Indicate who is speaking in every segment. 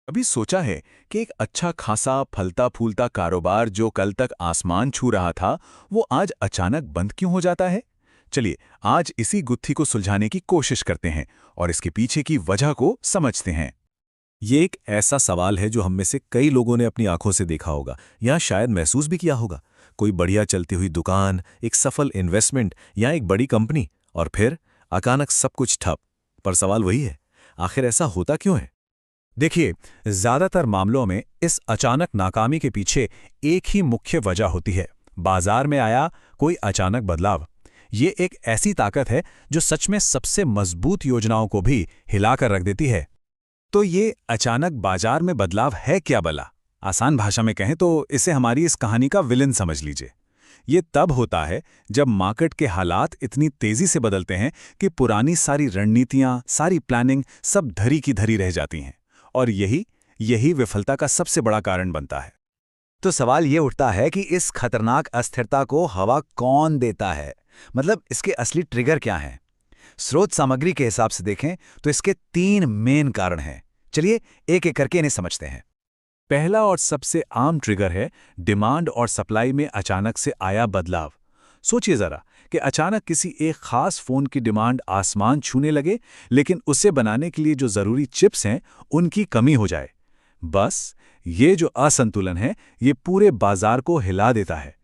Speaker 1: अभी सोचा है कि एक अच्छा खासा फलता फूलता कारोबार जो कल तक आसमान छू रहा था, वो आज अचानक बंद क्यों हो जाता है? चलिए, आज इसी गुत्थी को सुलझाने की कोशिश करते हैं और इसके पीछे की वजह को समझते हैं।
Speaker 2: ये एक ऐसा सवाल है जो हम में से कई लोगों ने अपनी आंखों से देखा होगा या शायद महसूस भी किया होगा। कोई बढ़िया चलती हुई दुकान, एक सफल इन्वेस्टमेंट या एक बड़ी कंपनी, और फिर अचानक सब कुछ ठप। पर सवाल वही है, आखिर ऐसा होता क्यों है?
Speaker 3: देखिए, ज्यादातर मामलों में इस अचानक नाकामी के पीछे एक ही मुख्य वजह होती है। बाजार में आया कोई अचानक बदलाव। ये एक ऐसी ताकत है जो सच में सबसे मजबूत योजनाओं को भी हिलाकर रख देती है। तो ये अचानक बाजार में बदलाव है क्या भला? आसान भाषा में कहें तो इसे हमारी इस कहानी का विलन समझ लीजिए। ये तब होता है जब मार्केट के हालात इतनी तेजी से बदलते हैं कि पुरानी सारी रणनीतियां, सारी प्लानिंग सब धरी की धरी रह जाती हैं। और यही यही विफलता का सबसे बड़ा कारण बनता है।
Speaker 4: तो सवाल ये उठता है कि इस खतरनाक अस्थिरता को हवा कौन देता है? मतलब इसके असली ट्रिगर क्या हैं? स्रोत सामग्री के हिसाब से देखें तो इसके 3 मेन कारण हैं। चलिए एक एक करके इन्हें समझते हैं।
Speaker 3: पहला और सबसे आम ट्रिगर है डिमांड और सप्लाई में अचानक से आया बदलाव। सोचिए जरा कि अचानक किसी एक खास फोन की डिमांड आसमान छूने लगे, लेकिन उसे बनाने के लिए जो जरूरी चिप्स हैं उनकी कमी हो जाए। बस ये जो असंतुलन है, ये पूरे बाजार को हिला देता है।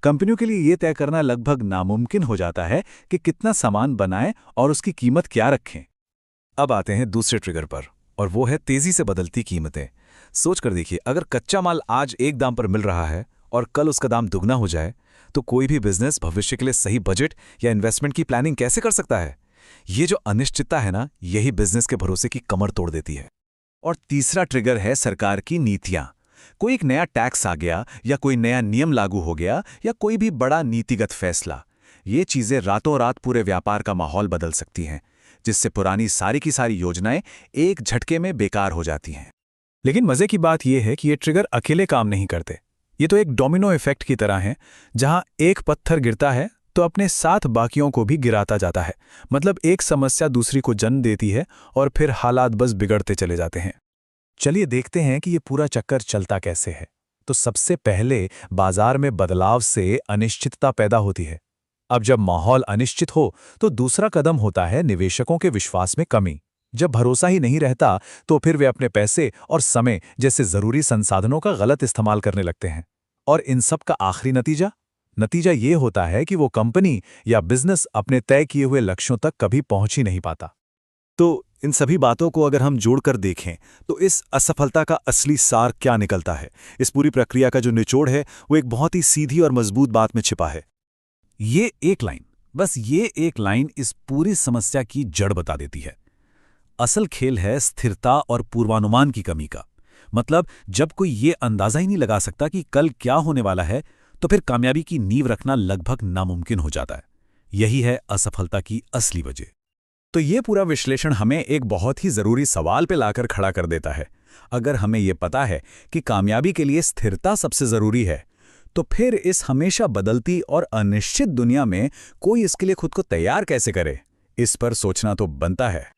Speaker 3: कंपनियों के लिए ये तय करना लगभग नामुमकिन हो जाता है कि कितना सामान बनाएं और उसकी कीमत क्या रखें।
Speaker 2: अब आते हैं दूसरे ट्रिगर पर, और वो है तेजी से बदलती कीमतें। सोच कर देखिए, अगर कच्चा माल आज एक दाम पर मिल रहा है और कल उसका दाम दुगना हो जाए, तो कोई भी बिजनेस भविष्य के लिए सही बजट या इन्वेस्टमेंट की प्लानिंग कैसे कर सकता है? ये जो अनिश्चितता है ना, यही बिजनेस के भरोसे की कमर तोड़ देती है।
Speaker 3: और तीसरा ट्रिगर है सरकार की नीतियां। कोई एक नया टैक्स आ गया या कोई नया नियम लागू हो गया या कोई भी बड़ा नीतिगत फैसला। ये चीजें रातों रात पूरे व्यापार का माहौल बदल सकती हैं, जिससे पुरानी सारी की सारी योजनाएं एक झटके में बेकार हो जाती हैं। लेकिन मजे की बात यह है कि ये ट्रिगर अकेले काम नहीं करते। ये तो एक डोमिनो इफेक्ट की तरह है, जहां एक पत्थर गिरता है तो अपने साथ बाकियों को भी गिराता जाता है। मतलब एक समस्या दूसरी को जन्म देती है और फिर हालात बस बिगड़ते चले जाते हैं। चलिए देखते हैं कि ये पूरा चक्कर चलता कैसे है। तो सबसे पहले बाजार में बदलाव से अनिश्चितता पैदा होती है। अब जब माहौल अनिश्चित हो तो दूसरा कदम होता है निवेशकों के विश्वास में कमी। जब भरोसा ही नहीं रहता तो फिर वे अपने पैसे और समय जैसे जरूरी संसाधनों का गलत इस्तेमाल करने लगते हैं। और इन सब का आखिरी नतीजा ये होता है कि वो कंपनी या बिजनेस अपने तय किए हुए लक्ष्यों तक कभी पहुंच ही नहीं पाता।
Speaker 2: तो इन सभी बातों को अगर हम जोड़कर देखें तो इस असफलता का असली सार क्या निकलता है? इस पूरी प्रक्रिया का जो निचोड़ है वो एक बहुत ही सीधी और मजबूत बात में छिपा है।
Speaker 3: ये एक लाइन इस पूरी समस्या की जड़ बता देती है। असल खेल है स्थिरता और पूर्वानुमान की कमी का। मतलब जब कोई ये अंदाजा ही नहीं लगा सकता कि कल क्या होने वाला है, तो फिर कामयाबी की नींव रखना लगभग नामुमकिन हो जाता है। यही है असफलता की असली वजह। तो ये पूरा विश्लेषण हमें एक बहुत ही जरूरी सवाल पे लाकर खड़ा कर देता है। अगर हमें ये पता है कि कामयाबी के लिए स्थिरता सबसे जरूरी है, तो फिर इस हमेशा बदलती और अनिश्चित दुनिया में कोई इसके लिए खुद को तैयार कैसे करे? इस पर सोचना तो बनता है।